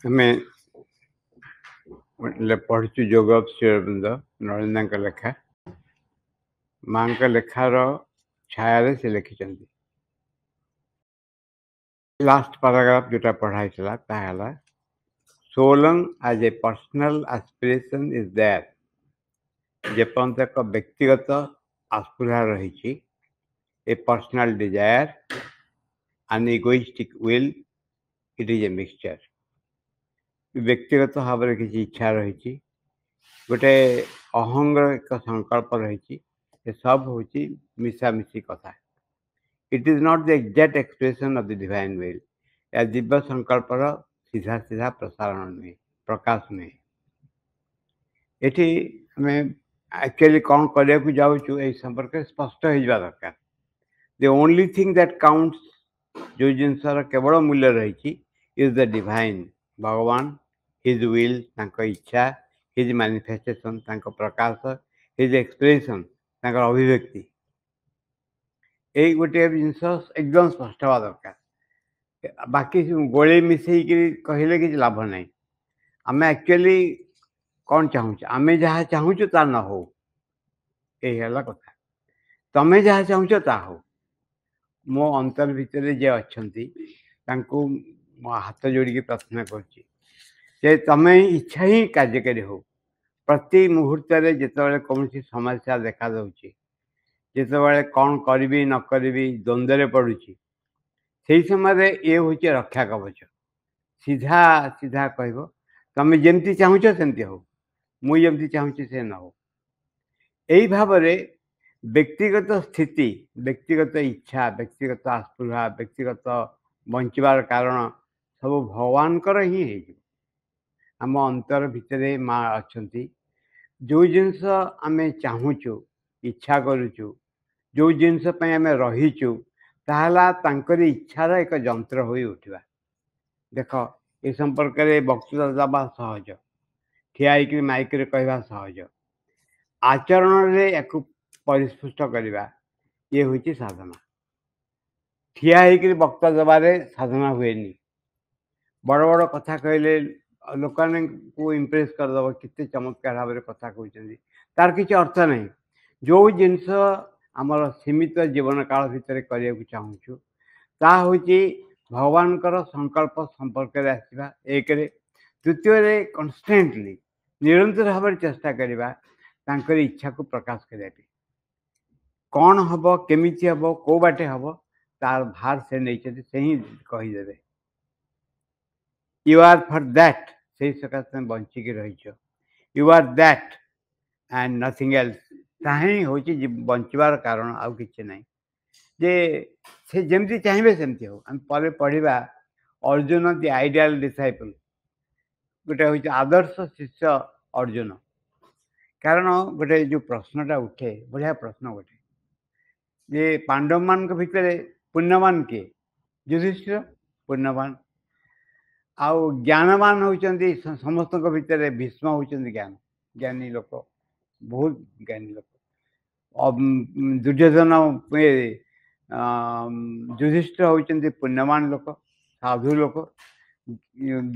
ଆମେ ପଢିଛୁ ଯୋଗ ଅଫ ଶ୍ରୀ ଅରବିନ୍ଦ ନରେନ୍ଦ୍ରଙ୍କ ଲେଖା। ମାଙ୍କ ଲେଖାର ଛାୟାରେ ସେ ଲେଖିଛନ୍ତି। ଲାଷ୍ଟ ପାରାଗ୍ରାଫ ଯୋଉଟା ପଢା ହେଇଥିଲା ତାହା ହେଲା, so long as a personal aspiration is there, ଯେପର୍ଯ୍ୟନ୍ତ ଏକ ବ୍ୟକ୍ତିଗତ ଆସ୍ପୃହା ରହିଛି, a personal desire, an egoistic will, it is a mixture। ବ୍ୟକ୍ତିଗତ ଭାବରେ କିଛି ଇଚ୍ଛା ରହିଛି, ଗୋଟେ ଅହଙ୍ଗର ଏକ ସଂକଳ୍ପ ରହିଛି, ଏ ସବୁ ହେଉଛି ମିଶାମିଶି କଥା। It is not the exact expression of the divine will. ଏହା ଦିବ୍ୟ ସଂକଳ୍ପର ସିଧା ସିଧା ପ୍ରସାରଣ ନୁହେଁ, ପ୍ରକାଶ ନୁହେଁ। ଏଠି ଆମେ ଆକ୍ଚୁଆଲି କ'ଣ କରିବାକୁ ଯାଉଛୁ ଏହି ସମ୍ପର୍କରେ ସ୍ପଷ୍ଟ ହେଇଯିବା ଦରକାର। ଦ ଓନ୍ଲି ଥିଙ୍ଗ ଦ୍ୟାଟ୍ କାଉଣ୍ଟସ୍, ଯେଉଁ ଜିନିଷର କେବଳ ମୂଲ୍ୟ ରହିଛି, ଇଜ୍ ଦ ଡିଭାଇନ୍, ଭଗବାନ, ହିଜ୍ ୱିଲ୍, ତାଙ୍କ ଇଚ୍ଛା, ହିଜ୍ ମ୍ୟାନିଫେଷ୍ଟେସନ୍, ତାଙ୍କ ପ୍ରକାଶ, ହିଜ୍ ଏକ୍ସପ୍ରେସନ୍, ତାଙ୍କର ଅଭିବ୍ୟକ୍ତି। ଏଇ ଗୋଟିଏ ଜିନିଷ ଏକଦମ ସ୍ପଷ୍ଟ ହେବା ଦରକାର। ବାକି ଗୋଳେଇ ମିଶେଇକିରି କହିଲେ କିଛି ଲାଭ ନାହିଁ। ଆମେ ଆକ୍ଚୁଆଲି କ'ଣ ଚାହୁଁଛୁ? ଆମେ ଯାହା ଚାହୁଁଛୁ ତା ନ ହଉ, ଏଇ ହେଲା କଥା। ତମେ ଯାହା ଚାହୁଁଛ ତାହା ହଉ। ମୋ ଅନ୍ତର ଭିତରେ ଯିଏ ଅଛନ୍ତି ତାଙ୍କୁ ମୋ ହାତ ଯୋଡ଼ିକି ପ୍ରାର୍ଥନା କରୁଛି ଯେ ତମେ ଇଚ୍ଛା ହିଁ କାର୍ଯ୍ୟକାରୀ ହଉ। ପ୍ରତି ମୁହୂର୍ତ୍ତରେ ଯେତେବେଳେ କୌଣସି ସମସ୍ୟା ଦେଖାଯାଉଛି, ଯେତେବେଳେ କ'ଣ କରିବି ନ କରିବି ଦ୍ୱନ୍ଦ୍ୱରେ ପଡ଼ୁଛି, ସେହି ସମୟରେ ଇଏ ହେଉଛି ରକ୍ଷା କବଚ। ସିଧା ସିଧା କହିବ, ତମେ ଯେମିତି ଚାହୁଁଛ ସେମିତି ହଉ, ମୁଁ ଯେମିତି ଚାହୁଁଛି ସେ ନ ହଉ। ଏଇ ଭାବରେ ବ୍ୟକ୍ତିଗତ ସ୍ଥିତି, ବ୍ୟକ୍ତିଗତ ଇଚ୍ଛା, ବ୍ୟକ୍ତିଗତ ଆସ୍ପୃହା, ବ୍ୟକ୍ତିଗତ ବଞ୍ଚିବାର କାରଣ ସବୁ ଭଗବାନଙ୍କର ହିଁ ହେଇଯିବ। ଆମ ଅନ୍ତର ଭିତରେ ମା ଅଛନ୍ତି। ଯେଉଁ ଜିନିଷ ଆମେ ଚାହୁଁଛୁ, ଇଚ୍ଛା କରୁଛୁ, ଯେଉଁ ଜିନିଷ ପାଇଁ ଆମେ ରହିଛୁ, ତାହା ହେଲା ତାଙ୍କରି ଇଚ୍ଛାର ଏକ ଯନ୍ତ୍ର ହୋଇ ଉଠିବା। ଦେଖ, ଏ ସମ୍ପର୍କରେ ବକ୍ତୃତା ଦେବା ସହଜ, ଠିଆ ହେଇକରି ମାଇକରେ କହିବା ସହଜ, ଆଚରଣରେ ୟାକୁ ପରିସ୍ଫୁଷ୍ଟ କରିବା ଇଏ ହେଉଛି ସାଧନା। ଠିଆ ହେଇକରି ବକ୍ତୃତା ଦେବାରେ ସାଧନା ହୁଏନି। ବଡ଼ ବଡ଼ କଥା କହିଲେ ଲୋକମାନଙ୍କୁ ଇମ୍ପ୍ରେସ୍ କରିଦେବ, କେତେ ଚମତ୍କାର ଭାବରେ କଥା କହୁଛନ୍ତି, ତାର କିଛି ଅର୍ଥ ନାହିଁ। ଯେଉଁ ଜିନିଷ ଆମର ସୀମିତ ଜୀବନ କାଳ ଭିତରେ କରିବାକୁ ଚାହୁଁଛୁ, ତାହା ହେଉଛି ଭଗବାନଙ୍କର ସଂକଳ୍ପ ସମ୍ପର୍କରେ ଆସିବା ଏକରେ। ଦ୍ୱିତୀୟରେ କନଷ୍ଟାଣ୍ଟଲି ନିରନ୍ତର ଭାବରେ ଚେଷ୍ଟା କରିବା ତାଙ୍କର ଇଚ୍ଛାକୁ ପ୍ରକାଶ କରିବା ପାଇଁ। କ'ଣ ହେବ, କେମିତି ହେବ, କେଉଁ ବାଟେ ହେବ, ତାର ଭାର ସେ ନେଇଛନ୍ତି, ସେ ହିଁ କହିଦେବେ। ୟୁ ଆର୍ ଫର୍ ଦ୍ୟାଟ୍, ସେଇ ସକାଶେ ତମେ ବଞ୍ଚିକି ରହିଛ। You are that and nothing else. ତାହା ହିଁ ହେଉଛି ବଞ୍ଚିବାର କାରଣ, ଆଉ କିଛି ନାହିଁ। ଯେ ସେ ଯେମିତି ଚାହିଁବେ ସେମିତି ହଉ। ଆମେ ପରେ ପଢ଼ିବା ଅର୍ଜୁନ ଦି ଆଇଡିଆଲ ଡିସାଇପଲ୍, ଗୋଟେ ହେଉଛି ଆଦର୍ଶ ଶିଷ୍ୟ ଅର୍ଜୁନ। କାରଣ ଗୋଟେ ଯେଉଁ ପ୍ରଶ୍ନଟା ଉଠେ, ବଢ଼ିଆ ପ୍ରଶ୍ନ ଗୋଟେ, ଯେ ପାଣ୍ଡବମାନଙ୍କ ଭିତରେ ପୁଣ୍ୟବାନ କିଏ? ଯୁଧିଷ୍ଠିର ପୁଣ୍ୟବାନ। ଆଉ ଜ୍ଞାନବାନ ହେଉଛନ୍ତି ସମସ୍ତଙ୍କ ଭିତରେ ଭୀଷ୍ମ ହେଉଛନ୍ତି ଜ୍ଞାନୀ ଲୋକ, ବହୁତ ଜ୍ଞାନୀ ଲୋକ। ଦୁର୍ଯ୍ୟୋଧନ ଯୁଧିଷ୍ଠିର ହେଉଛନ୍ତି ପୁଣ୍ୟବାନ ଲୋକ, ସାଧୁ ଲୋକ।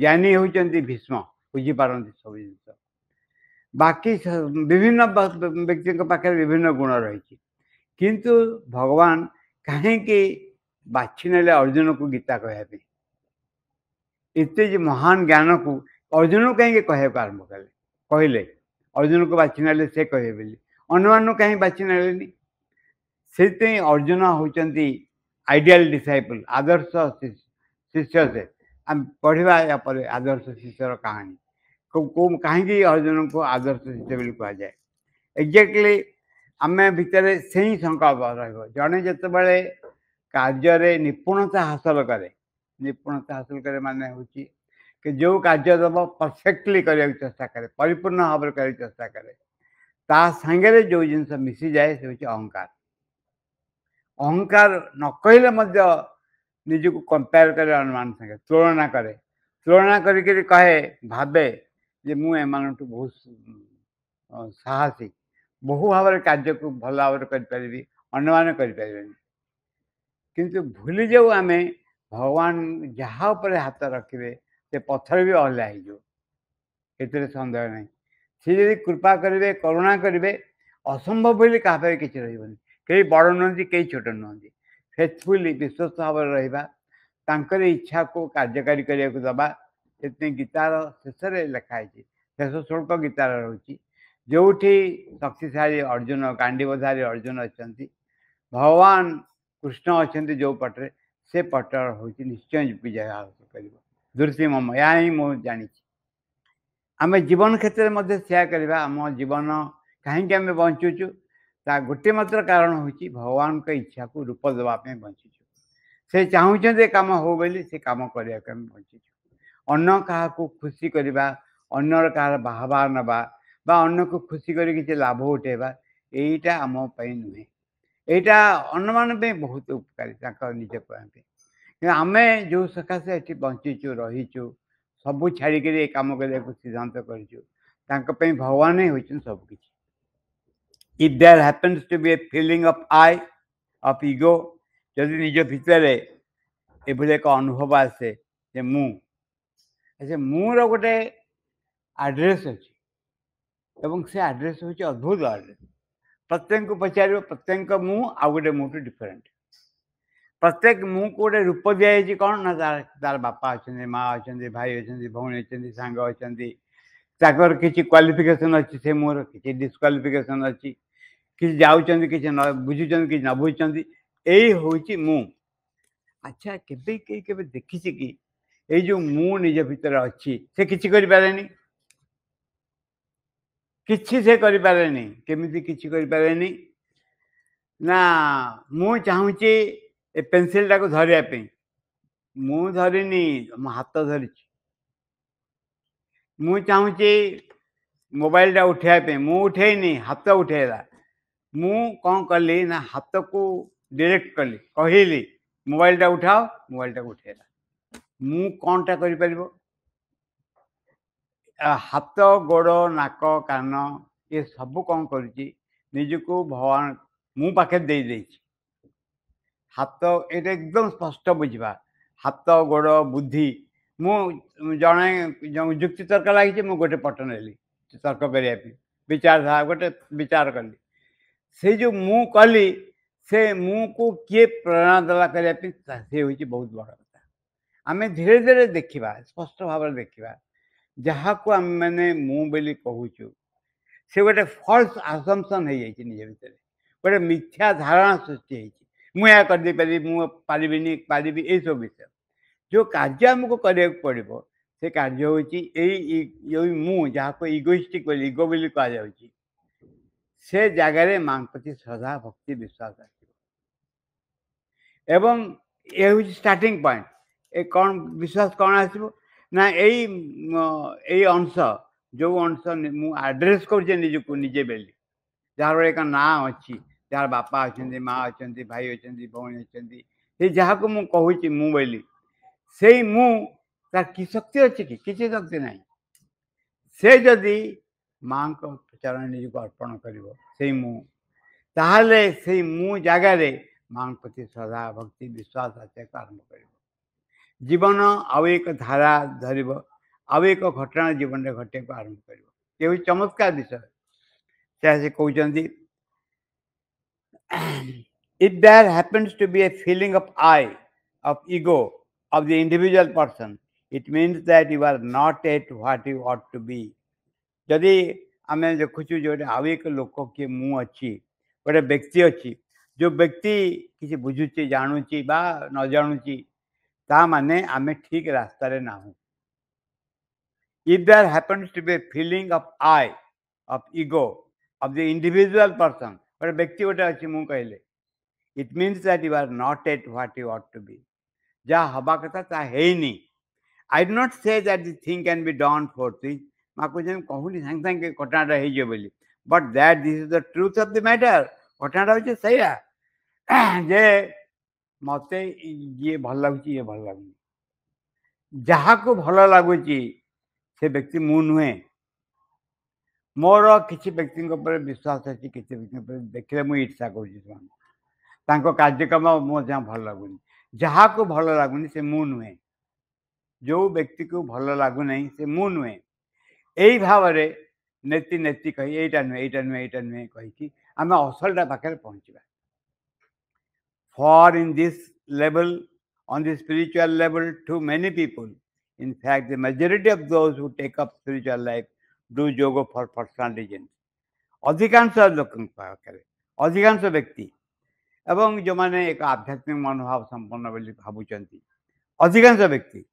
ଜ୍ଞାନୀ ହେଉଛନ୍ତି ଭୀଷ୍ମ, ବୁଝିପାରନ୍ତି ସବୁ ଜିନିଷ। ବାକି ବିଭିନ୍ନ ବ୍ୟକ୍ତିଙ୍କ ପାଖରେ ବିଭିନ୍ନ ଗୁଣ ରହିଛି। କିନ୍ତୁ ଭଗବାନ କାହିଁକି ବାଛି ନେଲେ ଅର୍ଜୁନକୁ ଗୀତା କହିବା ପାଇଁ? ଏତେ ଯେ ମହାନ ଜ୍ଞାନକୁ ଅର୍ଜୁନକୁ କାହିଁକି କହିବାକୁ ଆରମ୍ଭ କଲେ, କହିଲେ ଅର୍ଜୁନକୁ ବାଛି ନେଲେ ସେ କହିବେ ବୋଲି, ଅନ୍ୟମାନଙ୍କୁ କାହିଁକି ବାଛି ନେଲେନି? ସେଇଥିପାଇଁ ଅର୍ଜୁନ ହେଉଛନ୍ତି ଆଇଡିଆଲ ଡିସାଇପଲ୍, ଆଦର୍ଶ ଶିଷ୍ୟ। ସେ ଆମେ ପଢ଼ିବା ୟା ପରେ ଆଦର୍ଶ ଶିଷ୍ୟର କାହାଣୀ। କାହିଁକି ଅର୍ଜୁନଙ୍କୁ ଆଦର୍ଶ ଶିଷ୍ୟ ବୋଲି କୁହାଯାଏ? ଏକ୍ଜାକ୍ଟଲି ଆମେ ଭିତରେ ସେହି ସଂକଳ୍ପ ରହିବ। ଜଣେ ଯେତେବେଳେ କାର୍ଯ୍ୟରେ ନିପୁଣତା ହାସଲ କରେ, ନିପୁଣତା ହାସଲ କରେ ମାନେ ହେଉଛି କି ଯେଉଁ କାର୍ଯ୍ୟ ଦେବ ପରଫେକ୍ଟଲି କରିବାକୁ ଚେଷ୍ଟା କରେ, ପରିପୂର୍ଣ୍ଣ ଭାବରେ କରିବାକୁ ଚେଷ୍ଟା କରେ, ତା ସାଙ୍ଗରେ ଯେଉଁ ଜିନିଷ ମିଶିଯାଏ ସେ ହେଉଛି ଅହଙ୍କାର। ଅହଙ୍କାର ନ କହିଲେ ମଧ୍ୟ ନିଜକୁ କମ୍ପେୟାର କରେ ଅନ୍ୟମାନଙ୍କ ସାଙ୍ଗେ, ତୁଳନା କରେ। ତୁଳନା କରିକିରି କହେ, ଭାବେ ଯେ ମୁଁ ଏମାନଙ୍କଠୁ ବହୁତ ସାହସୀ, ବହୁ ଭାବରେ କାର୍ଯ୍ୟକୁ ଭଲ ଭାବରେ କରିପାରିବି, ଅନ୍ୟମାନେ କରିପାରିବେନି। କିନ୍ତୁ ଭୁଲି ଯାଉ ଆମେ ଭଗବାନ ଯାହା ଉପରେ ହାତ ରଖିବେ से पत्थर भी अहला हो सन्देह नहीं सी जदि कृपा करेंगे करुणा करेंगे असंभव बोली क्या किसी रही कई बड़ नुहति कई छोट नुहति फेथफुली विश्वस्त भाव रहा इच्छा को कार्यकारी करने को दबा से गीतार शेष लिखाई शेष श्लोक गीतार रोचे जो शक्तिशाली अर्जुन गांडीवधारी अर्जुन अच्छा भगवान कृष्ण अच्छा जो पटे से पटर हूँ निश्चय विजय हासिल कर दुर्सी मम या ही मुझे जानी आम जीवन क्षेत्र में सेया करवा आम जीवन कहीं आम बंचुचु ता गोटे मात्र कारण हूँ भगवान का इच्छा को रूप देवाई बंचुचु से चाहते कम हो बोली से कम करने बंचुचु अन्न क्या खुशी करवा अन्न कह बाहबा नवा अन्न को खुशी कर किसी लाभ उठेबा यहीटा आम नुहे यहाँ अन्न मान बहुत उपकारी निज कहते आम जो सकाशे ये बंचीचु रहीचु सबू छाड़ी कम करने को सिद्धांत कर भगवान ही होती सबकि if there happens to be a feeling of I of ego जदि निज भितर एभली एक अनुभव आसे जे मुर गोटे आड्रेस अच्छी एवं से आड्रेस हूँ अद्भुत आड्रेस प्रत्येक को पचार प्रत्येक मु आ गए मुठू डिफरेन्ट प्रत्येक मुँह को गोटे रूप दिखाई कौन ना तार बापा अच्छा माँ अच्छा भाई अच्छा भौणी अच्छा सांग अच्छा किसी क्वालिफिकेशन अच्छी से मोर किसी डिस्क्वालिफिकेशन अच्छी किसी जाऊँ किसी न बुझुं कि न बुझुं यही हूँ मु अच्छा के देखी कि ये जो मु निज भितर अच्छी से किसी करें किसी से करें केमी किसी करें ना मु चाहूँगी ए पेनसिल टाक धरने मु धरनी मो हाथ धरी मु चाहूँगी मोबाइल टा उठापे मु उठेनी हाथ उठेला मु कौन कली ना हाथ को डायरेक्ट कली कहली मोबाइल टा उठाओ मोबाइल टा उठेला मु कौन टा कर हाथ गोड़ नाक कान ये सब कौन करजको भगवान मु पाखे दे देछि हाथ ये एकदम स्पष्ट बुझा हाथ गोड़ बुद्धि मु जड़े जो जुक्ति तर्क लगी गोटे पट नेली तर्क करने विचारधारा गोटे विचार कली से जो मु कली से मु को किए प्रेरणा देला करने से हूँ बहुत बड़ कथा आम धीरे धीरे देखा स्पष्ट भाव देखा जहाँ को आम मैंने मु बोली कहूँ से गोटे फल्स आसम्पसन हो निज भितर गोटे मिथ्या धारणा सृष्टि मुझे करदे पारि पारिनी पारि यही सब विषय जो कार्य आमको करने पड़ो से कार्य हूँ मु जहाँ को इगोइस्टिक बोली इगो बोली कह से जगार माँ प्रति श्रद्धा भक्ति विश्वास एवं ये हूँ स्टार्टिंग पॉइंट ए कौन विश्वास कौन आसो ना यही अंश जो अंश मु आड्रेस कर निजको निजे बेली जार एक ना अच्छी जार बापा अच्छा माँ अच्छा भाई अच्छा भौणी अच्छा जहाँ को मु कहूँ मु बोली से मु तार कि शक्ति अच्छी कि किसी शक्ति ना से जदि माँ को चरण निज को अर्पण कर ताहले से मु जगार माँ प्रति श्रद्धा भक्ति विश्वास आरंभ कर जीवन आउ एक धारा धर आउ एक घटना जीवन में घटे को आरंभ कर ये हूँ चमत्कार विषय से कहते if there happens to be a feeling of I, of ego, of the individual person, it means that you are not at what you ought to be. जदि आम देखुचु जो आउ एक लोक किए मु अच्छी गोटे व्यक्ति अच्छी जो व्यक्ति किसी बुझुची जानुची बा न जानुची ता माने आमे ठीक रास्ता ना हूँ if there happens to be a feeling of I, of ego, of the individual person, गोटे व्यक्ति गोटे अच्छी मु कहले it means that you are not at what you ought to be. जहाँ हवा कथा ता है नहीं. I do not say that the thing can be done forthwith. माँ को जब कहूनी संग संग के घटनाटा है जो बोली. But that this is the truth of the matter. घटनाटा होचे सही है. जे मते ये भल लगुची ये भल लगुनी. जहाँ को भल लगुची से व्यक्ति मु नुहे. मोर किसी व्यक्ति विश्वास अच्छी किसी व्यक्ति देखले मुझे ईर्षा कर कार्यक्रम मो जहाँ भल लगुनि जहाँ को भल लगुनि से मु नुहे जो व्यक्ति को भल लगू नहीं से मु नुहे यही भाव नेति नेति कही एटा नुहे एटा नुहे एटा नुहे कहीकि आम असलटा पाखे पहुँचा for in this level on the spiritual level to many people. In fact, the majority of those who take up spiritual life do yoga for personal reasons. अधिकांश लोक पाखे अधिकांश व्यक्ति एवं जो माने एक आध्यात्मिक मनोभाव संपन्न बोली भावुचंती अधिकांश व्यक्ति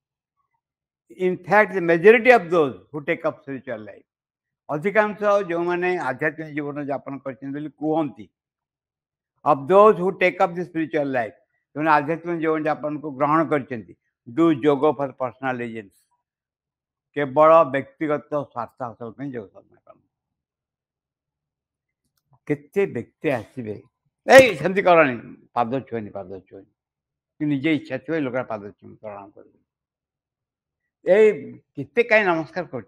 in fact the majority of those who take up spiritual life अधिकांश जो माने आध्यात्मिक जीवन यापन करछन बोली कहंती of those who take up the spiritual life जो आध्यात्मिक जीवन यापन को ग्रहण करछंती do yoga for personal reasons केवल व्यक्तिगत स्वार्थ हासिल करने योग साधना करना केते व्यक्ति आसवे सेमती करनी पाद छुएनि कि निजे इच्छा छुए लोक पाद छुए प्रणाम कर केते कहीं नमस्कार कर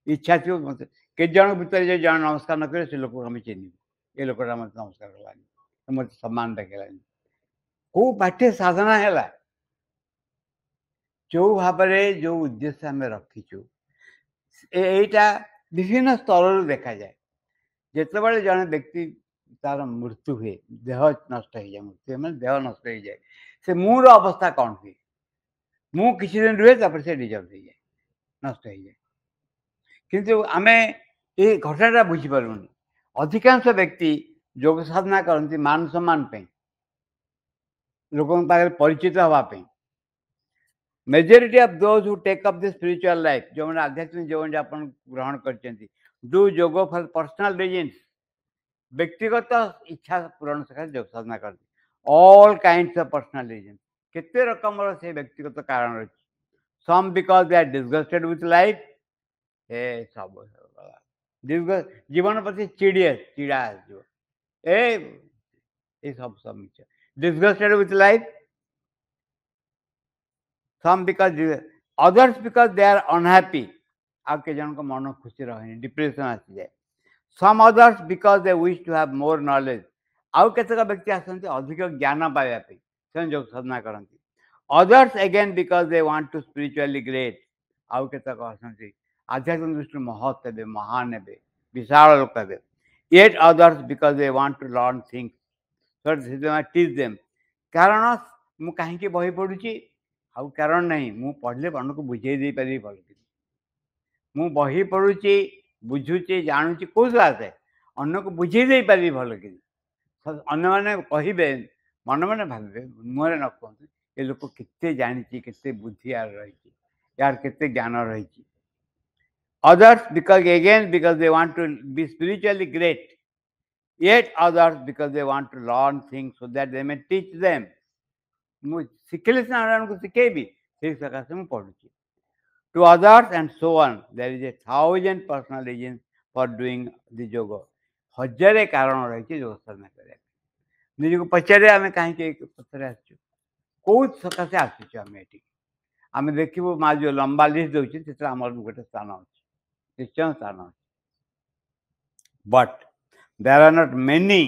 इच्छा छुए मत के जन भीतर जो जन नमस्कार न करे से लोक हमें चिन्ह ये लोक मत नमस्कार कलानी मत सम्मान देखलानी को बाटे साधना है जो भाव जो उद्देश्य आम रखीचु एटा विभिन्न स्तर देखा जाए जिते जड़े व्यक्ति तार मृत्यु हुए देह नष्ट हो जाए मृत्यु मैंने देह नष्ट हो जाए से मूर अवस्था कौन हुए मु किसी दिन रुहे तापर से डिजर्व हो जाए नष्ट हो जाए किंतु आम ये घटना बुझीपारूनी अधिकांश व्यक्ति योग साधना करती मान सम्मान लोक परिचित हाँपाई majority of those who take up the spiritual life जो मैंने आध्यात्मिक जीवन यापन ग्रहण करछंती do yoga for personal reasons व्यक्तिगत इच्छा पूरण सकाशे योग साधना करती all kinds of personal reason केते रकम से व्यक्तिगत कारण रही some because they are disgusted with life ए सब जीवन प्रति चिड़ा ए सब सब disgusted with life some because others because they are unhappy आप के जन को मन खुशी रहे डिप्रेशन आसी जाए some others because they wish to have more knowledge आउ केतक व्यक्ति आसंती अधिक ज्ञान पाइबा पे से योग साधना करती others again because they want to spiritually great आउ केतक आसंती आध्यात्मिक दृष्टि महत् हेबे महान हेबे विशाल लोक हेबे yet others because they want to learn things so they teach them कारण मु कहीं बही पढ़ुची आउ कारण नहीं मु पढ़ले मन को बुझे दे पारि भल मु बही पढ़ुची बुझुची जानुची कौ क्लास है अन्न को बुझे दे पारि भल कि अन्य मैंने कहे मन मैंने भावे मुहर न कहते ये लोक केते जानी केते बुद्धि यार रही यार केते ज्ञान रही others because again because they want to be spiritually great yet others because they want to learn things so that they may teach them शिखले को शिखेबी से सकाशे मुझे पढ़ुची to others and so on there is a 1000 personal reason for doing the yoga हजार कारण रही योग साधना कर निज को पचारे आम कहीं पचर आसचु कौ सकाशे आसचु आम ये आम देखू माँ जो लंबा लिस्ट दूसरी आम गोटे स्थान अच्छे निश्चय स्थान अच्छे but there are not many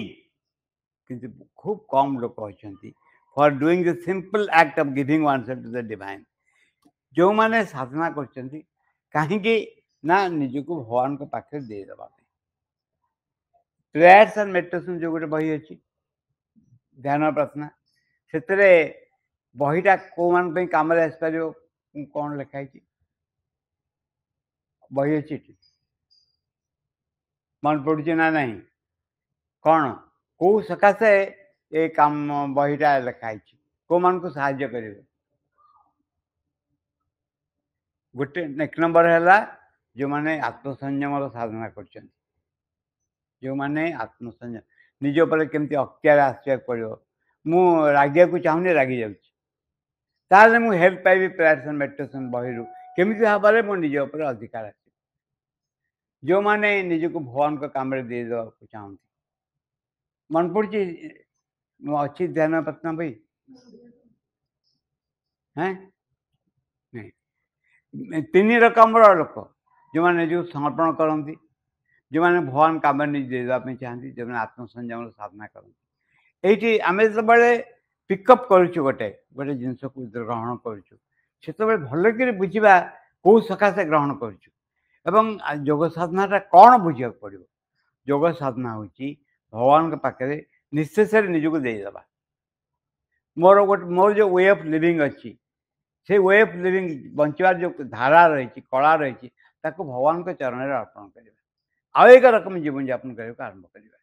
किंतु खूब कम लोक अच्छा for doing the simple act of giving oneself to the divine जो माने साधना करछंती कहीं ना निज को भगवान को पाखे दे दबा प्रेयर्स एंड मेडिटेशन जो गोटे बही अच्छी ध्यान प्रार्थना से बहीटा कौ मान कम आसपार कौन लिखाई बही अच्छी मन पड़ुची ना नहीं कौन कौ सकाशे ये काम बहीटा लिखाई कौ मान को साहाय्य कर गोटे एक नंबर है जो माने आत्मसंयम साधना कर जो माने आत्मसंयम निज पर केमती अख्तियार आसवा पड़ो मु रागिया को चाहूनी रागी जाऊँगी मु हेल्प पाइबी प्रेयर्स एंड मेडिटेशन बही केमी भाव में मो निज उपर अधिकार आस जो माने निज को भगवान को काम दे देवा चाहती मन पड़ी अच्छी ध्यान प्रार्थना भाई हैं तीन रकम लोक जो मैंने जो समर्पण करती जो मैंने भगवान काम निज देवाई चाहती जो मैंने आत्मसंयम साधना करती ये आम जो पिकअप करुचु गोटे गोटे जिनस को ग्रहण करुचु ସେତେବେଳେ ଭଲକରି ବୁଝିବା କୋଉ ସକାଶେ ଗ୍ରହଣ କରୁଛୁ ଏବଂ ଯୋଗ ସାଧନାଟା କ'ଣ ବୁଝିବାକୁ ପଡ଼ିବ। ଯୋଗ ସାଧନା ହେଉଛି ଭଗବାନଙ୍କ ପାଖରେ ନିଃଶେଷରେ ନିଜକୁ ଦେଇଦେବା। ମୋର ଯେଉଁ ୱେ ଅଫ୍ ଲିଭିଂ ଅଛି, ସେ ୱେ ଅଫ୍ ଲିଭିଂ ବଞ୍ଚିବାର ଯେଉଁ ଧାରା ରହିଛି, କଳା ରହିଛି, ତାକୁ ଭଗବାନଙ୍କ ଚରଣରେ ଅର୍ପଣ କରିବା। ଆଉ ଏକ ରକମ ଜୀବନଯାପନ କରିବାକୁ ଆରମ୍ଭ କରିବା।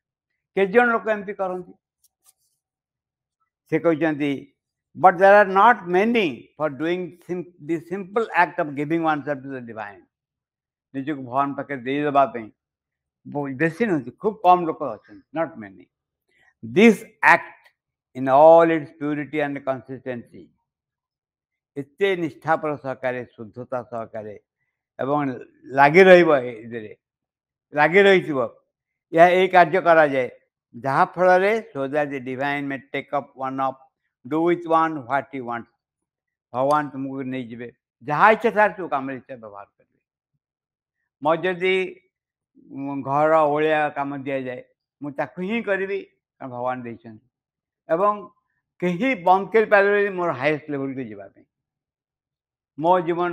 କେତେଜଣ ଲୋକ ଏମିତି କରନ୍ତି। ସେ କହିଛନ୍ତି, but there are not many for doing the simple act of giving oneself to the divine. ନିଜକୁ ଭଗବାନ ପାଖରେ ଦେଇଦେବା ପାଇଁ ବେଶୀ ନୁହନ୍ତି, ଖୁବ୍ କମ୍ ଲୋକ ଅଛନ୍ତି, not many. This act in all its purity and consistency, ଏତେ ନିଷ୍ଠାପର ସହକାରେ, ଶୁଦ୍ଧତା ସହକାରେ ଏବଂ ଲାଗି ରହିବ, ଏଥିରେ ଲାଗି ରହିଥିବ, ଏହା ଏଇ କାର୍ଯ୍ୟ କରାଯାଏ ଯାହା ଫଳରେ so that the divine may take up one up, do with one what he wants. ଭଗବାନ ତୁମକୁ ନେଇଯିବେ, ଯାହା ଇଚ୍ଛା ତାର ତୁ କାମରେ ଇଚ୍ଛା ବ୍ୟବହାର କରିବେ। ମୋର ଯଦି ଘର ଓଳିଆ କାମ ଦିଆଯାଏ, ମୁଁ ତାକୁ ହିଁ କରିବି, କାରଣ ଭଗବାନ ଦେଇଛନ୍ତି ଏବଂ କେହି ବନ୍ଦ କରିପାରିବେନି ମୋର ହାଏଷ୍ଟ ଲେଭେଲକୁ ଯିବା ପାଇଁ। ମୋ ଜୀବନ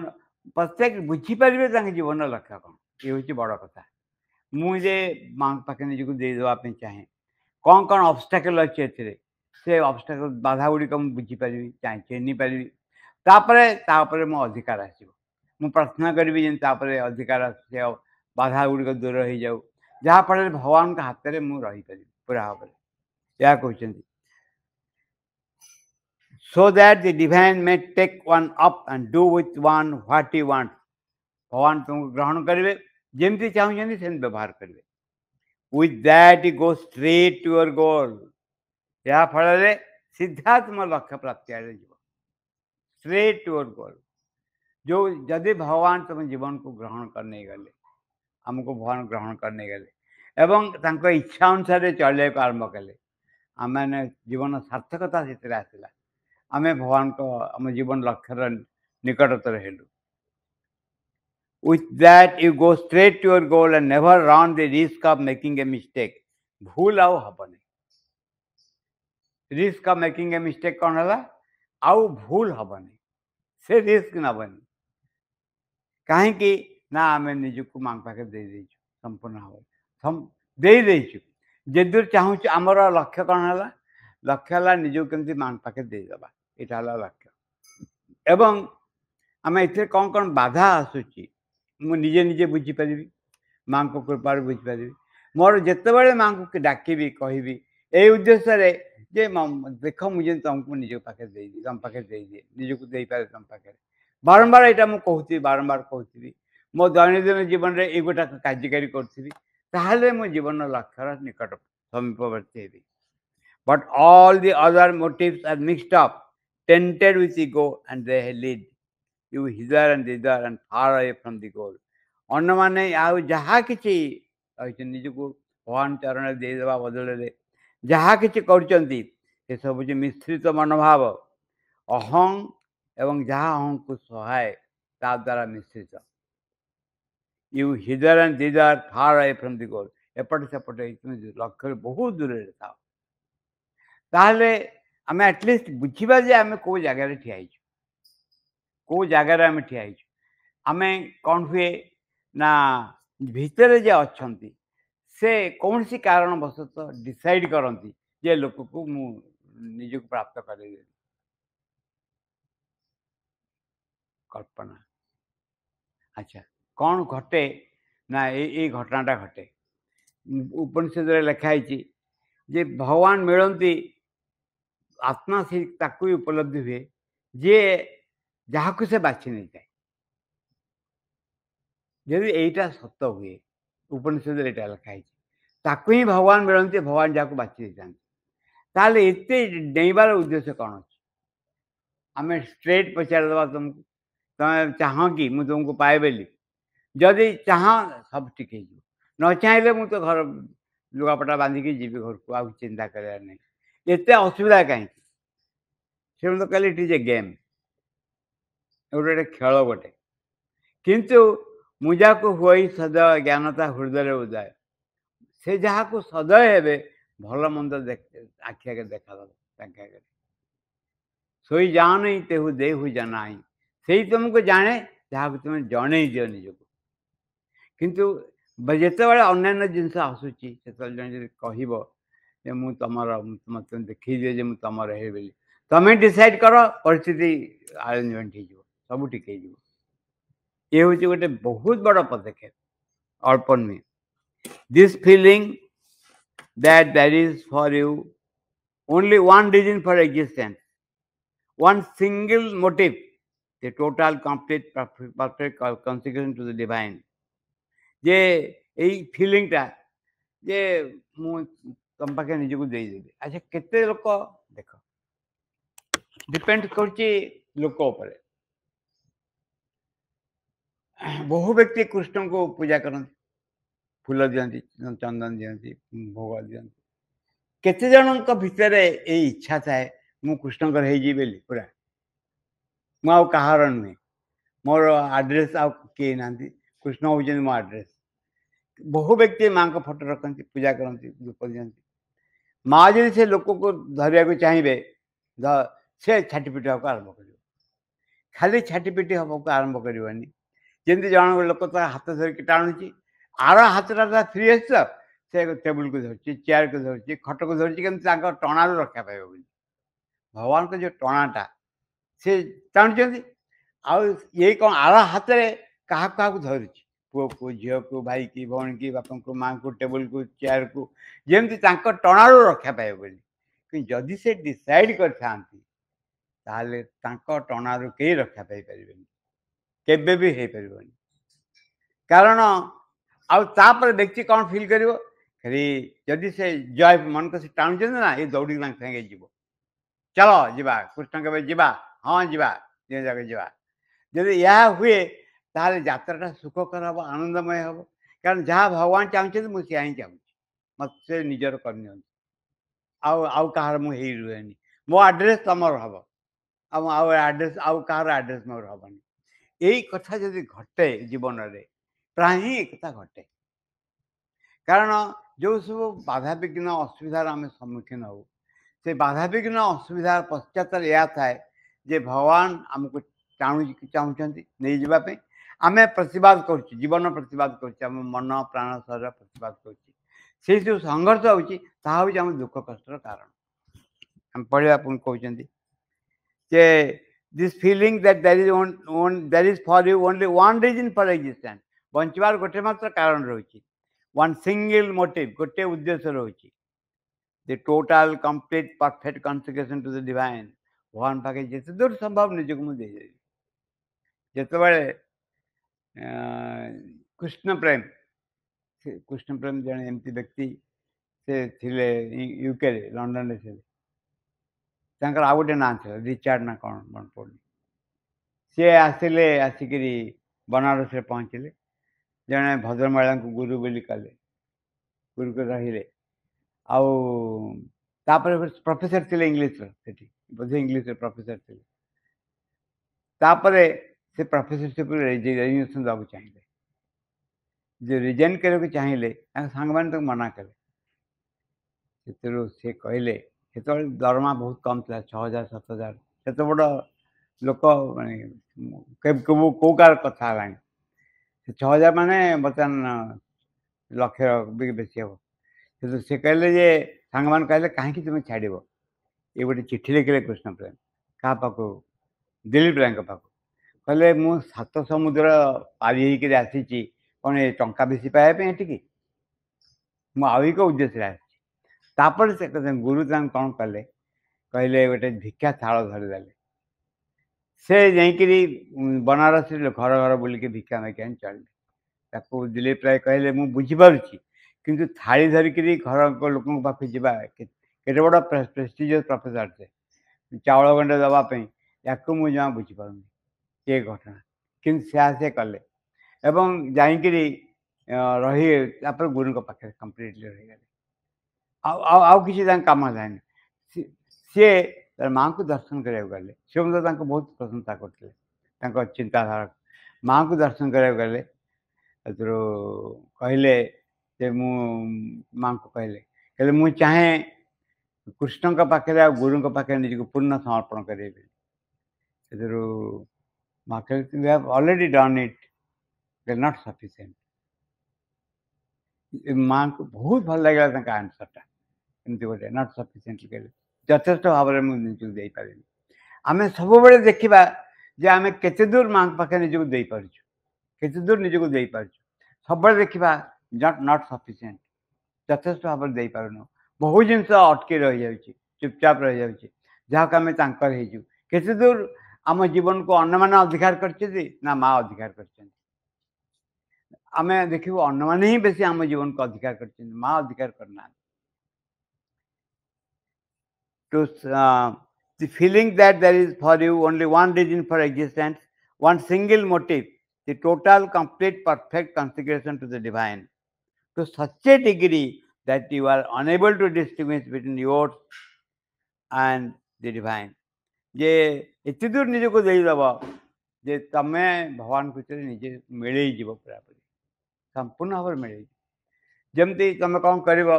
ପ୍ରତ୍ୟେକ ବୁଝିପାରିବେ ତାଙ୍କ ଜୀବନର ଲକ୍ଷ୍ୟ କ'ଣ, ଏ ହେଉଛି ବଡ଼ କଥା। ମୁଁ ଯେ ମାଙ୍କ ପାଖରେ ନିଜକୁ ଦେଇଦେବା ପାଇଁ ଚାହେଁ, କ'ଣ ଅବଷ୍ଟାକଲ୍ ଅଛି ଏଥିରେ, ସେ ଅବଷ୍ଟାକଲ୍ ବାଧା ଗୁଡ଼ିକ ମୁଁ ବୁଝିପାରିବି, ଚିହ୍ନିପାରିବି, ତାପରେ ମୋ ଅଧିକାର ଆସିବ। ମୁଁ ପ୍ରାର୍ଥନା କରିବି ଯେମିତି ତାପରେ ଅଧିକାର ସେ ବାଧା ଗୁଡ଼ିକ ଦୂର ହେଇଯାଉ, ଯାହାଫଳରେ ଭଗବାନଙ୍କ ହାତରେ ମୁଁ ରହିପାରିବି ପୁରା ଭାବରେ। ଏହା କହୁଛନ୍ତି, so that the divine may take one up and do with one what he wants. ଭଗବାନ ତୁମକୁ ଗ୍ରହଣ କରିବେ, ଯେମିତି ଚାହୁଁଛନ୍ତି ସେମିତି ବ୍ୟବହାର କରିବେ। with that you go straight to your goal. ଏହା ଫଳରେ ସିଧା ତୁମ ଲକ୍ଷ୍ୟ ପ୍ରାପ୍ତି ଆଡ଼େ ଯିବ, straight to your goal. ଯେଉଁ ଯଦି ଭଗବାନ ତୁମ ଜୀବନକୁ ଗ୍ରହଣ କରି ନେଇଗଲେ, ଆମକୁ ଭଗବାନ ଗ୍ରହଣ କରି ନେଇଗଲେ ଏବଂ ତାଙ୍କ ଇଚ୍ଛା ଅନୁସାରେ ଚଳିବାକୁ ଆରମ୍ଭ କଲେ, ଆମେମାନେ ଜୀବନ ସାର୍ଥକତା ସେଥିରେ ଆସିଲା। ଆମେ ଭଗବାନଙ୍କ ଆମ ଜୀବନ ଲକ୍ଷ୍ୟର ନିକଟତର ହେଲୁ। with that you go straight to your goal and never run the risk of making a mistake. ଭୁଲ ଆଉ ହବନି। risk of making a mistake କ'ଣ ହେଲା? ଆଉ ଭୁଲ ହବନି, ସେ ରିସ୍କ ନେବନି। କାହିଁକି ନା ଆମେ ନିଜକୁ ମାଙ୍କ ପାଖରେ ଦେଇଦେଇଛୁ, ସମ୍ପୂର୍ଣ୍ଣ ଭାବରେ ଦେଇଦେଇଛୁ। ଯଦି ଚାହୁଁଛୁ, ଆମର ଲକ୍ଷ୍ୟ କ'ଣ ହେଲା? ଲକ୍ଷ୍ୟ ହେଲା ନିଜକୁ କେମିତି ମାଙ୍କ ପାଖରେ ଦେଇଦେବା, ଏଇଟା ହେଲା ଲକ୍ଷ୍ୟ। ଏବଂ ଆମେ ଏଥିରେ କ'ଣ ବାଧା ଆସୁଛି ମୁଁ ନିଜେ ବୁଝିପାରିବି, ମାଙ୍କ କୃପାରୁ ବୁଝିପାରିବି। ମୋର ଯେତେବେଳେ ମାଙ୍କୁ ଡାକିବି, କହିବି ଏଇ ଉଦ୍ଦେଶ୍ୟରେ ଯେ ଦେଖ ମୁଁ ଯେମିତି ତୁମକୁ ନିଜ ପାଖରେ ଦେଇଦିଏ, ତୁମ ପାଖରେ ଦେଇଦିଏ, ନିଜକୁ ଦେଇପାରେ ତୁମ ପାଖରେ। ବାରମ୍ବାର ଏଇଟା ମୁଁ କହୁଥିବି, ବାରମ୍ବାର କହୁଥିବି, ମୋ ଦୈନନ୍ଦିନ ଜୀବନରେ ଏଇ ଗୋଟାକ କାର୍ଯ୍ୟକାରୀ କରୁଥିବି, ତାହେଲେ ମୋ ଜୀବନର ଲକ୍ଷ୍ୟର ନିକଟ ସମୀପବର୍ତ୍ତୀ ହେବି। But all the other motives are mixed up, tainted with ego, and they lead you hither and thither and far away from the goal. ଅନ୍ୟମାନେ ଆଉ ଯାହା କିଛି କହିଛନ୍ତି, ନିଜକୁ ଭଗବାନ ଚରଣରେ ଦେଇଦେବା ବଦଳରେ ଯାହା କିଛି କରୁଛନ୍ତି, ସେସବୁ ହେଉଛି ମିଶ୍ରିତ ମନୋଭାବ, ଅହଂ ଏବଂ ଯାହା ଅହଂକୁ ସହାୟ ତା ଦ୍ୱାରା ମିଶ୍ରିତ। you hither and thither far away from the goal. ଏପଟେ ସେପଟେ ଲକ୍ଷ୍ୟରୁ ବହୁତ ଦୂରରେ ଥାଅ। ତାହେଲେ ଆମେ ଆଟଲିଷ୍ଟ ବୁଝିବା ଯେ ଆମେ କେଉଁ ଜାଗାରେ ଠିଆ ହେଇଛୁ, କେଉଁ ଜାଗାରେ ଆମେ ଠିଆ ହେଇଛୁ। ଆମେ କ'ଣ ହୁଏ ନା ଭିତରେ ଯେ ଅଛନ୍ତି ସେ କୌଣସି କାରଣବଶତଃ ଡିସାଇଡ୍ କରନ୍ତି ଯେ ଲୋକକୁ ମୁଁ ନିଜକୁ ପ୍ରାପ୍ତ କରେଇଦେବି। କଳ୍ପନା। ଆଚ୍ଛା, କ'ଣ ଘଟେ ନା ଏଇ ଘଟଣାଟା ଘଟେ। ଉପନିଷଦରେ ଲେଖା ହେଇଛି ଯେ ଭଗବାନ ମିଳନ୍ତି, ଆତ୍ମା ସେ ତାକୁ ବି ଉପଲବ୍ଧି ହୁଏ ଯିଏ ଯାହାକୁ ସେ ବାଛି ନେଇଥାଏ। ଯଦି ଏଇଟା ସତ ହୁଏ, ଉପନିଷଦରେ ଏଇଟା ଲେଖା ହେଇଛି, ତାକୁ ହିଁ ଭଗବାନ ମିଳନ୍ତି, ଭଗବାନ ଯାହାକୁ ବାଛି ଦେଇଥାନ୍ତି। ତାହେଲେ ଏତେ ଡେଇଁବାର ଉଦ୍ଦେଶ୍ୟ କ'ଣ ଅଛି? ଆମେ ଷ୍ଟ୍ରେଟ୍ ପଚାରିଦେବା ତୁମକୁ, ତୁମେ ଚାହଁ କି ମୁଁ ତୁମକୁ ପାଏ ବୋଲି? ଯଦି ଚାହଁ, ସବୁ ଠିକ୍ ହେଇଯିବ। ନ ଚାହିଁଲେ ମୁଁ ତ ଘର ଲୁଗାପଟା ବାନ୍ଧିକି ଯିବି ଘରକୁ, ଆଉ ଚିନ୍ତା କରିବାର ନାହିଁ। ଏତେ ଅସୁବିଧା କାହିଁକି? ସେମାନେ ତ କହିଲେ ଇଟ୍ ଇଜ୍ ଏ ଗେମ୍, ଗୋଟେ ଖେଳ ଗୋଟେ। କିନ୍ତୁ ମୁଁ ଯାହାକୁ ହୁଏ ସଦୟ ଜ୍ଞାନତା ହୃଦୟରେ ଉଦୟ, ସେ ଯାହାକୁ ସଦୟ ହେବେ ଭଲ ମନ୍ଦ ଆଖି ଆଗରେ ଦେଖାଦେବ, ତାଙ୍କ ଆଗରେ ଶୋଇ ଯାଅ ନାହିଁ ତେହୁ ଦେହୁ ଜନାଇ, ସେଇ ତୁମକୁ ଜାଣେ ଯାହାକୁ ତୁମେ ଜଣେଇ ଦିଅ ନିଜକୁ। କିନ୍ତୁ ଯେତେବେଳେ ଅନ୍ୟାନ୍ୟ ଜିନିଷ ଆସୁଛି ସେତେବେଳେ ଜଣେ ଯଦି କହିବ ଯେ ମୁଁ ତମର ମୋତେ ଦେଖେଇ ଦିଅ ଯେ ମୁଁ ତମର ହେବି ବୋଲି, ତମେ ଡିସାଇଡ୍ କର, ପରିସ୍ଥିତି ଆରେଞ୍ଜମେଣ୍ଟ ହେଇଯିବ, ସବୁ ଠିକ୍ ହେଇଯିବ। ଏ ହେଉଛି ଗୋଟେ ବହୁତ ବଡ଼ ପଦକ୍ଷେପ, ଅଳ୍ପ ନୁହେଁ। This feeling that there is for you only one reason for existence, one single motive, the total complete perfect consecration to the divine, ଯେ ଏଇ ଫିଲିଂଟା ଯେ ମୁଁ ତମ ପାଖେ ନିଜକୁ ଦେଇଦେବି। ଆଚ୍ଛା କେତେ ଲୋକ ଦେଖ ଡିପେଣ୍ଡ କରୁଛି ଲୋକ ଉପରେ। ବହୁ ବ୍ୟକ୍ତି କୃଷ୍ଣଙ୍କୁ ପୂଜା କରନ୍ତି, ଫୁଲ ଦିଅନ୍ତି, ଚନ୍ଦନ ଦିଅନ୍ତି, ଭୋଗ ଦିଅନ୍ତି। କେତେ ଜଣଙ୍କ ଭିତରେ ଏଇ ଇଚ୍ଛା ଥାଏ ମୁଁ କୃଷ୍ଣଙ୍କର ହେଇଯିବି ବୋଲି ପୁରା, ମୁଁ ଆଉ କାହାର ନୁହେଁ, ମୋର ଆଡ୍ରେସ୍ ଆଉ କେହି ନାହାନ୍ତି, କୃଷ୍ଣ ହେଉଛନ୍ତି ମୋ ଆଡ୍ରେସ୍। ବହୁ ବ୍ୟକ୍ତି ମାଆଙ୍କ ଫଟୋ ରଖନ୍ତି, ପୂଜା କରନ୍ତି, ଧୂପ ଦିଅନ୍ତି। ମା ଯଦି ସେ ଲୋକକୁ ଧରିବାକୁ ଚାହିଁବେ ସେ ଛାଟିପିଟି ହେବାକୁ ଆରମ୍ଭ କରିବ। ଖାଲି ଛାଟିପିଟି ହେବାକୁ ଆରମ୍ଭ କରିବନି, ଯେମିତି ଜଣେ ଲୋକ ତା ହାତ ଧରିକି ଟାଣୁଛି, ଆର ହାତଟା ତା ଫ୍ରି ଅଛି ତ, ସେ ଟେବୁଲକୁ ଧରୁଛି, ଚେୟାରକୁ ଧରୁଛି, ଖଟକୁ ଧରୁଛି, କିନ୍ତୁ ତାଙ୍କ ଟଣାରୁ ରକ୍ଷା ପାଇବ ବୋଲି। ଭଗବାନଙ୍କ ଯେଉଁ ଟଣାଟା ସେ ଟାଣୁଛନ୍ତି, ଆଉ ଇଏ କ'ଣ ଆର ହାତରେ କାହାକୁ କାହାକୁ ଧରୁଛି, ପୁଅକୁ, ଝିଅକୁ, ଭାଇକି, ଭଉଣୀକି, ବାପାଙ୍କୁ, ମାଆଙ୍କୁ, ଟେବୁଲକୁ, ଚେୟାରକୁ, ଯେମିତି ତାଙ୍କ ଟଣାରୁ ରକ୍ଷା ପାଇବ ବୋଲି। କିନ୍ତୁ ଯଦି ସେ ଡିସାଇଡ୍ କରିଥାନ୍ତି ତାହେଲେ ତାଙ୍କ ଟଣାରୁ କେହି ରକ୍ଷା ପାଇପାରିବେନି, କେବେ ବି ହେଇପାରିବନି। କାରଣ ଆଉ ତାପରେ ବ୍ୟକ୍ତି କ'ଣ ଫିଲ୍ କରିବ, ଖାଲି ଯଦି ସେ ଜୟ ମନକୁ ସେ ଟାଣୁଛନ୍ତି ନା, ଏ ଦୌଡ଼ିକି ତାଙ୍କ ସାଙ୍ଗେ ଯିବ, ଚାଲ ଯିବା, କୃଷ୍ଣ କେବେ ଯିବା, ହଁ ଯିବା, ଯେଉଁ ଜାଗା ଯିବା। ଯଦି ଏହା ହୁଏ ତାହେଲେ ଯାତ୍ରାଟା ସୁଖକର ହେବ, ଆନନ୍ଦମୟ ହେବ। କାରଣ ଯାହା ଭଗବାନ ଚାହୁଁଛନ୍ତି ମୁଁ ସେୟା ହିଁ ଚାହୁଁଛି, ମୋତେ ସେ ନିଜର କରିନିଅନ୍ତି, ଆଉ କାହାର ମୁଁ ହେଇ ରୁହେନି, ମୋ ଆଡ୍ରେସ୍ ତମର ହେବ, ଆଉ କାହାର ଆଡ୍ରେସ୍ ମୋର ହେବନି। ଏଇ କଥା ଯଦି ଘଟେ ଜୀବନରେ, ପ୍ରାୟ ହିଁ ଏ କଥା ଘଟେ। କାରଣ ଯେଉଁ ସବୁ ବାଧାବିଘ୍ନ ଅସୁବିଧାର ଆମେ ସମ୍ମୁଖୀନ ହେଉ, ସେ ବାଧାବିଘ୍ନ ଅସୁବିଧା ପଶ୍ଚାତରେ ଏହା ଥାଏ ଯେ ଭଗବାନ ଆମକୁ ଚାହୁଁଛନ୍ତି ନେଇଯିବା ପାଇଁ। ଆମେ ପ୍ରତିବାଦ କରୁଛୁ, ଜୀବନ ପ୍ରତିବାଦ କରୁଛୁ, ଆମ ମନ ପ୍ରାଣ ଶରୀର ପ୍ରତିବାଦ କରୁଛି। ସେଇ ଯେଉଁ ସଂଘର୍ଷ ହେଉଛି ତାହା ହେଉଛି ଆମ ଦୁଃଖ କଷ୍ଟର କାରଣ। ଆମେ ପଢ଼ିବା ପୁଣି କହୁଛନ୍ତି ଯେ this feeling that there is for you only one reason for existence, ବଞ୍ଚିବାର ଗୋଟେ ମାତ୍ର କାରଣ ରହିଛି, one single motive, ଗୋଟେ ଉଦ୍ଦେଶ୍ୟ ରହୁଛି, the total complete perfect consecration to the divine, ଭଗବାନ ପାଖେ ଯେତେ ଦୂର ସମ୍ଭବ ନିଜକୁ ମୁଁ ଦେଇଦେବି। ଯେତେବେଳେ କୃଷ୍ଣ ପ୍ରେମ ଜଣେ ଏମିତି ବ୍ୟକ୍ତି, ସେ ଥିଲେ ୟୁକେରେ, ଲଣ୍ଡନରେ ଥିଲେ, ତାଙ୍କର ଆଉ ଗୋଟେ ନାଁ ଥିଲା ରିଚାର୍ଡ ନା କ'ଣ ମନେ ପଡ଼ୁନି। ସିଏ ଆସିକିରି ବନାରସରେ ପହଞ୍ଚିଲେ, ଜଣେ ଭଦ୍ରମହିଳାଙ୍କୁ ଗୁରୁ ବୋଲି କଲେ, ଗୁରୁକୁ ରହିଲେ, ଆଉ ତାପରେ ପ୍ରଫେସର ଥିଲେ ଇଂଲିଶର, ସେଠି ବୋଧେ ଇଂଲିଶର ପ୍ରଫେସର ଥିଲେ। ତାପରେ ସେ ପ୍ରଫେସରସିପ୍ରୁ ରେଜିଗ୍ନେସନ୍ ଦେବାକୁ ଚାହିଁଲେ, ଯେ ରିଜାଇନ୍ କରିବାକୁ ଚାହିଁଲେ, ତାଙ୍କ ସାଙ୍ଗମାନେ ତାଙ୍କୁ ମନା କଲେ। ସେଥିରୁ ସେ କହିଲେ, ସେତେବେଳେ ଦରମା ବହୁତ କମ୍ ଥିଲା, 6,000 7,000, ସେତେ ବଡ଼ ଲୋକ ମାନେ କେଉଁ କାହାର କଥା ହେଲାଣି, ସେ 6,000 ମାନେ ବର୍ତ୍ତମାନ ଲକ୍ଷ ବି ବେଶୀ ହେବ। କିନ୍ତୁ ସେ କହିଲେ ଯେ ସାଙ୍ଗମାନେ କହିଲେ କାହିଁକି ତୁମେ ଛାଡ଼ିବ, ଏ ଗୋଟେ ଚିଠି ଲେଖିଲେ କୃଷ୍ଣ ପ୍ରେମ କାହା ପାଖକୁ, ଦିଲ୍ଲୀପ ରାୟଙ୍କ ପାଖକୁ, କହିଲେ ମୁଁ 7 ସମୁଦ୍ର ପାରି ହେଇକିରି ଆସିଛି, କ'ଣ ଏ ଟଙ୍କା ବେଶୀ ପାଇବା ପାଇଁ ଏଠିକି, ମୁଁ ଆଉ ଏକ ଉଦ୍ଦେଶ୍ୟରେ ଆସିଛି। ତାପରେ ସେ ଗୁରୁ ତାଙ୍କୁ କ'ଣ କଲେ, କହିଲେ ଗୋଟେ ଭିକ୍ଷା ଥାଳ ଧରିଦେଲେ। ସେ ଯାଇକିରି ବନାରସରେ ଘର ଘର ବୁଲିକି ଭିକ୍ଷା ମାଗି ଆଣି ଚଳିଲେ। ତାକୁ ଦିଲ୍ଲୀପ ରାୟ କହିଲେ ମୁଁ ବୁଝିପାରୁଛି, କିନ୍ତୁ ଥାଳି ଧରିକିରି ଘର ଲୋକଙ୍କ ପାଖକୁ ଯିବା କେତେ ବଡ଼ ପ୍ରେଷ୍ଟିଜିୟସ୍ ପ୍ରଫେସର, ସେ ଚାଉଳ ଗଣ୍ଡେ ଦେବା ପାଇଁ, ୟାକୁ ମୁଁ ଜମା ବୁଝିପାରୁନି ଏ ଘଟଣା। କିନ୍ତୁ ସେ କଲେ ଏବଂ ଯାଇକିରି ରହି ତାପରେ ଗୁରୁଙ୍କ ପାଖରେ କମ୍ପ୍ଲିଟଲି ରହିଗଲେ। ଆଉ କିଛି ତାଙ୍କ କାମ ହେଲାନି। ସିଏ ମାଆଙ୍କୁ ଦର୍ଶନ କରିବାକୁ ଗଲେ, ସେ ମଧ୍ୟ ତାଙ୍କୁ ବହୁତ ପ୍ରଶଂସା କରୁଥିଲେ ତାଙ୍କ ଚିନ୍ତାଧାରା। ମାଆଙ୍କୁ ଦର୍ଶନ କରିବାକୁ ଗଲେ, ସେଥିରୁ କହିଲେ ଯେ ମାଆଙ୍କୁ କହିଲେ ମୁଁ ଚାହେଁ କୃଷ୍ଣଙ୍କ ପାଖରେ ଆଉ ଗୁରୁଙ୍କ ପାଖରେ ନିଜକୁ ପୂର୍ଣ୍ଣ ସମର୍ପଣ କରିବି। ସେଥିରୁ ମାଁ କହିଲେ we have already done it, they are not sufficient। ମାଁଙ୍କୁ ବହୁତ ଭଲ ଲାଗିଲା ତାଙ୍କ ଆନ୍ସରଟା। ଏମିତି ଗୋଟେ ନଟ୍ ସଫିସିଏଣ୍ଟଲି କହିଲେ ଯଥେଷ୍ଟ ଭାବରେ ମୁଁ ନିଜକୁ ଦେଇପାରିନି। ଆମେ ସବୁବେଳେ ଦେଖିବା ଯେ ଆମେ କେତେ ଦୂର ମାଁଙ୍କ ପାଖରେ ନିଜକୁ ଦେଇପାରୁଛୁ, କେତେ ଦୂର ନିଜକୁ ଦେଇପାରୁଛୁ। ସବୁବେଳେ ଦେଖିବା ନଟ୍ ସଫିସିଏଣ୍ଟ, ଯଥେଷ୍ଟ ଭାବରେ ଦେଇପାରୁନୁ। ବହୁ ଜିନିଷ ଅଟକି ରହିଯାଉଛି, ଚୁପଚାପ ରହିଯାଉଛି, ଯାହାକୁ ଆମେ ତାଙ୍କର ହେଇଛୁ। କେତେ ଦୂର ଆମ ଜୀବନକୁ ଅନ୍ୟମାନେ ଅଧିକାର କରିଛନ୍ତି ନା ମାଁ ଅଧିକାର କରିଛନ୍ତି। ଆମେ ଦେଖିବୁ ଅନ୍ୟମାନେ ହିଁ ବେଶୀ ଆମ ଜୀବନକୁ ଅଧିକାର କରିଛନ୍ତି, ମାଁ ଅଧିକାର କରିନାହାନ୍ତି। To the feeling that there is for you only one reason for existence, one single motive, the total, complete, perfect consecration to the divine, to such a degree that you are unable to distinguish between yours and the divine। ଯେ ଏତେ ଦୂର ନିଜକୁ ଦେଇଦେବ ଯେ ତମେ ଭଗବାନଙ୍କ ଭିତରେ ନିଜେ ମିଳେଇଯିବ, ପୁରାପୁରି ସମ୍ପୂର୍ଣ୍ଣ ଭାବରେ ମିଳେଇଯିବ। ଯେମିତି ତମେ କ'ଣ କରିବ,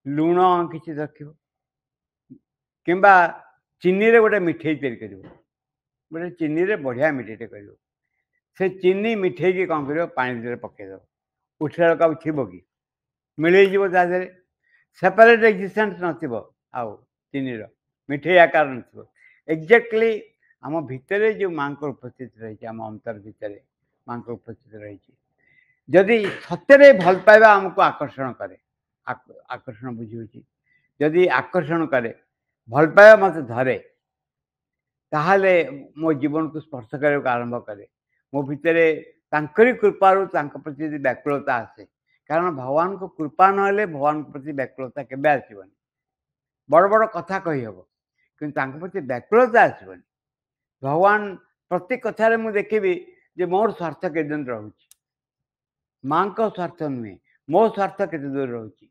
ଲୁଣ କିଛି ରଖିବ କିମ୍ବା ଚିନିରେ ଗୋଟେ ମିଠେଇ ତିଆରି କରିବ, ଗୋଟେ ଚିନିରେ ବଢ଼ିଆ ମିଠେଇଟେ କରିବ। ସେ ଚିନି ମିଠେଇକି କ'ଣ କରିବ, ପାଣି ଭିତରେ ପକାଇଦେବ। ଉଠିଲା ବେଳକୁ ଆଉ ଥିବ କି? ମିଳେଇଯିବ ତା ଦେହରେ। ସେପାରେଟ୍ ଏକ୍ଜିଷ୍ଟେନ୍ସ ନଥିବ, ଆଉ ଚିନିର ମିଠେଇ ଆକାର ନଥିବ। ଏକ୍ଜାକ୍ଟଲି ଆମ ଭିତରେ ଯେଉଁ ମାଁଙ୍କର ଉପସ୍ଥିତି ରହିଛି, ଆମ ଅନ୍ତର ଭିତରେ ମାଁଙ୍କର ଉପସ୍ଥିତି ରହିଛି। ଯଦି ସତରେ ଭଲ ପାଇବା ଆମକୁ ଆକର୍ଷଣ କରେ, ଆକର୍ଷଣ ବୁଝିହେଉଛି, ଯଦି ଆକର୍ଷଣ କରେ, ଭଲ ପାଇବା ମୋତେ ଧରେ, ତାହେଲେ ମୋ ଜୀବନକୁ ସ୍ପର୍ଶ କରିବାକୁ ଆରମ୍ଭ କରେ। ମୋ ଭିତରେ ତାଙ୍କରି କୃପାରୁ ତାଙ୍କ ପ୍ରତି ଯଦି ବ୍ୟାକୁଳତା ଆସେ, କାରଣ ଭଗବାନଙ୍କ କୃପା ନହେଲେ ଭଗବାନଙ୍କ ପ୍ରତି ବ୍ୟାକୁଳତା କେବେ ଆସିବନି। ବଡ଼ ବଡ଼ କଥା କହିହେବ, କିନ୍ତୁ ତାଙ୍କ ପ୍ରତି ବ୍ୟାକୁଳତା ଆସିବନି। ଭଗବାନ ପ୍ରତି କଥାରେ ମୁଁ ଦେଖିବି ଯେ ମୋର ସ୍ୱାର୍ଥ କେତେ ଦିନ ରହୁଛି, ମାଁଙ୍କ ସ୍ୱାର୍ଥ ନୁହେଁ, ମୋ ସ୍ୱାର୍ଥ କେତେ ଦୂର ରହୁଛି,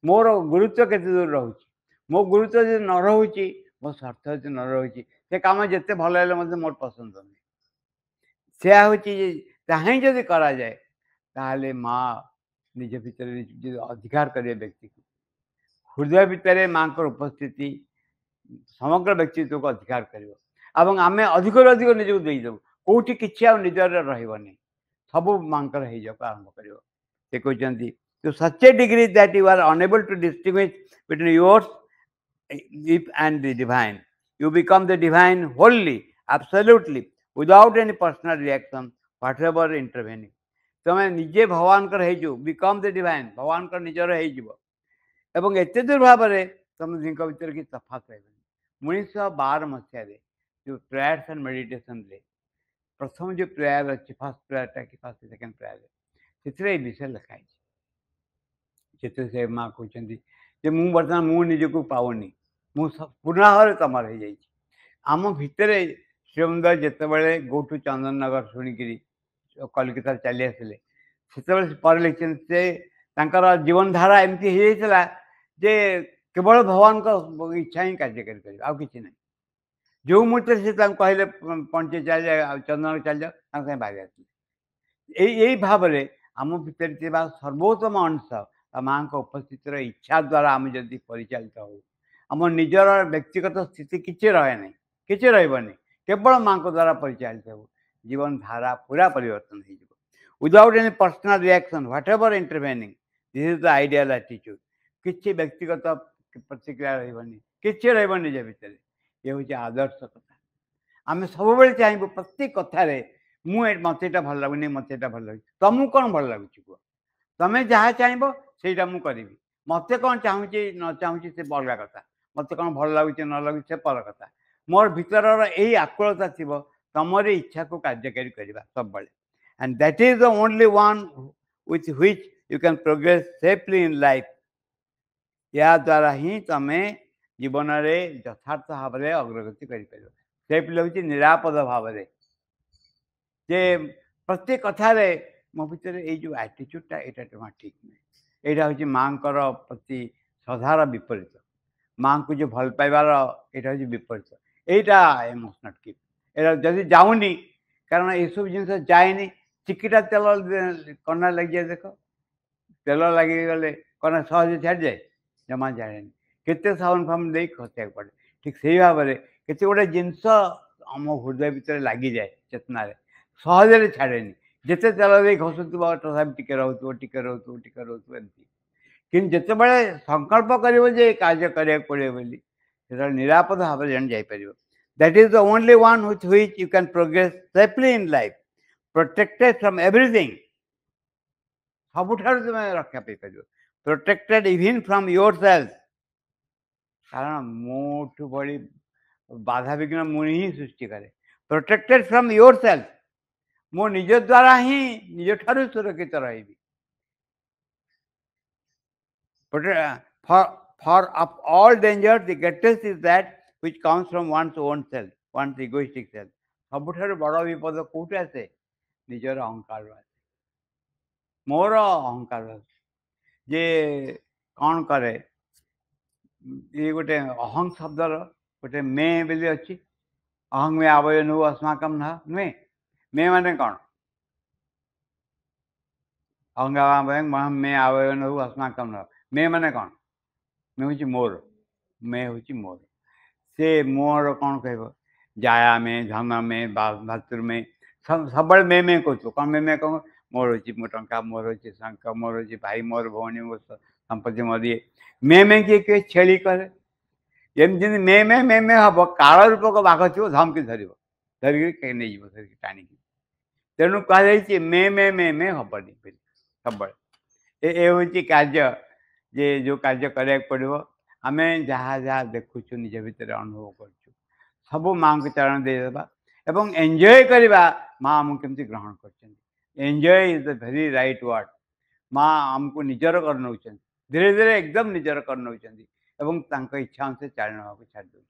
ମୋର ଗୁରୁତ୍ୱ କେତେ ଦୂର ରହୁଛି। ମୋ ଗୁରୁତ୍ୱ ଯଦି ନ ରହୁଛି, ମୋ ସ୍ୱାର୍ଥ ଯଦି ନ ରହୁଛି, ସେ କାମ ଯେତେ ଭଲ ହେଲେ ମଧ୍ୟ ମୋର ପସନ୍ଦ ନୁହେଁ। ସେୟା ହେଉଛି ଯେ ତାହା ହିଁ ଯଦି କରାଯାଏ, ତାହେଲେ ମାଁ ନିଜ ଭିତରେ ଯଦି ଅଧିକାର କରିବେ ବ୍ୟକ୍ତିକୁ, ହୃଦୟ ଭିତରେ ମାଁଙ୍କର ଉପସ୍ଥିତି ସମଗ୍ର ବ୍ୟକ୍ତିତ୍ୱକୁ ଅଧିକାର କରିବ ଏବଂ ଆମେ ଅଧିକରୁ ଅଧିକ ନିଜକୁ ଦେଇଦେବୁ। କେଉଁଠି କିଛି ଆଉ ନିଜର ରହିବନି, ସବୁ ମାଁଙ୍କର ହେଇଯିବାକୁ ଆରମ୍ଭ କରିବ। ସେ କହିଛନ୍ତି to such a degree that you are unable to distinguish between yours and the divine, you become the divine wholly, absolutely, without any personal reaction whatever intervening। ତମେ ନିଜେ ଭଗବାନଙ୍କର ହେଇଯିବ, ବିକମ୍ ଦ ଡିଭାଇନ୍, ଭଗବାନଙ୍କର ନିଜର ହେଇଯିବ ଏବଂ ଏତେ ଦୂର ଭାବରେ ତମେ ଦିଙ୍କ ଭିତରେ କିଛି ତଫାତ୍ ରହିବନି। 1912 ମସିହାରେ ଯେଉଁ ପ୍ରେୟାର୍ସ ଆଣ୍ଡ ମେଡିଟେସନରେ ପ୍ରଥମ ଯେଉଁ ପ୍ରେୟାର ଅଛି, ଫାର୍ଷ୍ଟ ପ୍ରେୟାରଟା କି ଫାର୍ଷ୍ଟ ସେକେଣ୍ଡ ପ୍ରେୟାର, ସେଥିରେ ଏଇ ବିଷୟ ଲେଖା ହେଇଛି। ସେଥିରେ ସେ ମାଁ କହୁଛନ୍ତି ଯେ ମୁଁ ବର୍ତ୍ତମାନ ମୁଁ ନିଜକୁ ପାଉନି, ମୁଁ ପୁରୁଣା ଭାବରେ ତମର ହେଇଯାଇଛି। ଆମ ଭିତରେ ଶ୍ରୀମନ୍ଦିର ଯେତେବେଳେ ଗୋ ଟୁ ଚନ୍ଦନନଗର ଶୁଣିକିରି କଲିକତାରେ ଚାଲି ଆସିଲେ, ସେତେବେଳେ ପରେ ଲେଖିଛନ୍ତି ସେ ତାଙ୍କର ଜୀବନଧାରା ଏମିତି ହେଇଯାଇଥିଲା ଯେ କେବଳ ଭଗବାନଙ୍କ ଇଚ୍ଛା ହିଁ କାର୍ଯ୍ୟକାରୀ କରିବେ, ଆଉ କିଛି ନାହିଁ। ଯେଉଁ ମୁହୂର୍ତ୍ତରେ ସେ ତାଙ୍କୁ କହିଲେ ପଞ୍ଚେ ଚାଲିଯାଏ, ଆଉ ଚନ୍ଦନ ଚାଲିଯାଅ, ତାଙ୍କ ସାଙ୍ଗେ ବାହାରି ଆସିଲେ। ଏଇ ଭାବରେ ଆମ ଭିତରେ ଥିବା ସର୍ବୋତ୍ତମ ଅଂଶ ମାଁଙ୍କ ଉପସ୍ଥିତିର ଇଚ୍ଛା ଦ୍ୱାରା ଆମେ ଯଦି ପରିଚାଳିତ ହଉ, ଆମ ନିଜର ବ୍ୟକ୍ତିଗତ ସ୍ଥିତି କିଛି ରହେ ନାହିଁ, କିଛି ରହିବନି, କେବଳ ମାଁଙ୍କ ଦ୍ୱାରା ପରିଚାଳିତ ହଉ, ଜୀବନ ଧାରା ପୁରା ପରିବର୍ତ୍ତନ ହେଇଯିବ। Without any personal reaction whatever intervening, this is the ideal ଆଟିଚ୍ୟୁଡ୍। କିଛି ବ୍ୟକ୍ତିଗତ ପ୍ରତିକ୍ରିୟା ରହିବନି, କିଛି ରହିବନି ନିଜ ଭିତରେ। ଏ ହେଉଛି ଆଦର୍ଶ କଥା। ଆମେ ସବୁବେଳେ ଚାହିଁବୁ ପ୍ରତି କଥାରେ ମୁଁ ମୋତେ ଏଇଟା ଭଲ ଲାଗୁନି, ମୋତେ ଏଇଟା ଭଲ ଲାଗୁଛି। ତମକୁ କ'ଣ ଭଲ ଲାଗୁଛି କୁହ, ତମେ ଯାହା ଚାହିଁବ ସେଇଟା ମୁଁ କରିବି। ମୋତେ କ'ଣ ଚାହୁଁଛି ନ ଚାହୁଁଛି ସେ ଅଲଗା କଥା, ମୋତେ କ'ଣ ଭଲ ଲାଗୁଛି ନ ଲାଗୁଛି ସେ ପର କଥା। ମୋର ଭିତରର ଏଇ ଆକୁଳତା ଥିବ ତମରି ଇଚ୍ଛାକୁ କାର୍ଯ୍ୟକାରୀ କରିବା ସବୁବେଳେ। and that is the only one with which you can progress safely in life। ଏହା ଦ୍ୱାରା ହିଁ ତମେ ଜୀବନରେ ଯଥାର୍ଥ ଭାବରେ ଅଗ୍ରଗତି କରିପାରିବ। ସେଫଲି ହେଉଛି ନିରାପଦ ଭାବରେ। ଯେ ପ୍ରତି କଥାରେ ମୋ ଭିତରେ ଏଇ ଯେଉଁ ଆଟିଚ୍ୟୁଡ଼ଟା, ଏଇଟା ଜମା ଠିକ୍ ନୁହେଁ। ଏଇଟା ହେଉଛି ମାଁଙ୍କର ପ୍ରତି ଶ୍ରଦ୍ଧାର ବିପରୀତ, ମାଁଙ୍କୁ ଯେଉଁ ଭଲ ପାଇବାର ଏଇଟା ହେଉଛି ବିପରୀତ। ଏଇଟା ଆଇ ମଷ୍ଟ ନଟ୍ କିପ୍। ଏଇଟା ଯଦି ଯାଉନି, କାରଣ ଏସବୁ ଜିନିଷ ଯାଏନି। ଚିକିଟା ତେଲ କନା ଲାଗିଯାଏ, ଦେଖ ତେଲ ଲାଗିଗଲେ କନା ସହଜେ ଛାଡ଼ିଯାଏ, ଜମା ଯାଏନି। କେତେ ସାବୁନ ଫାବୁନ ଦେଇ ଖସିବାକୁ ପଡ଼େ। ଠିକ୍ ସେଇ ଭାବରେ କେତେ ଗୁଡ଼ିଏ ଜିନିଷ ଆମ ହୃଦୟ ଭିତରେ ଲାଗିଯାଏ, चेतना सहजरे छाड़ेनि जिते तेल दे घसुव तथापि टिके रोथुव टिके रोथुव टिके रोथुव एमती कि जितेबाला संकल्प कर कार्य करा पड़े बोली निरापद भाव जन जापर that is the only one with which you can progress safely in life protected from everything सबुठार तुम रक्षा पाई protected even from yourself कारण मोठू बड़ी बाधा विघ्न मुझे ही सृष्टि करे प्रोटेक्टेड फ्रॉम योर सेल्फ मो निज द्वारा ही निज ठारू सुरक्षित रही for of all danger the greatest is that which comes from one's own self one's egoistic self सबुठार बड़ विपद कौटे आसे निजर अहंकार मोर अहंकार जे कौन करे ये गोटे अहं शब्दर गोटे मे बोली अच्छी अहं मे आवय नु अस्माकम ना नुहे मे माने कौन अहंग मे आवय नु अस्माकम ना मे माने कौन मे हूँ मोर मे हूँ मोर से मोर कौन कह जाया में धन में भातुर में सब मे कहू कौन मे कह मोर हूँ मो टंका मोर हूँ शंख मोर हूँ भाई मोर भौणी मोर संपत्ति मोर ये मे किए किए छेली करे एमती मे हम काल रूपक बाघ थो धमकी धर धरिक नहीं धरिक टाणी तेणु कहुई मे हेनी सब ये हूँ कार्य जे जो कार्य करा पड़ो आम जहाँ जहाँ देखुचु निज भितर अनुभव कर सब माँ को चरण देदेबा एवं एंजॉय करवा माँ आमको केमती ग्रहण कर enjoy is the very right word माँ आमको निजर कर नौ धीरे धीरे एकदम निजर कर नौ इच्छा अनुसार चालन को छाड़ दौर।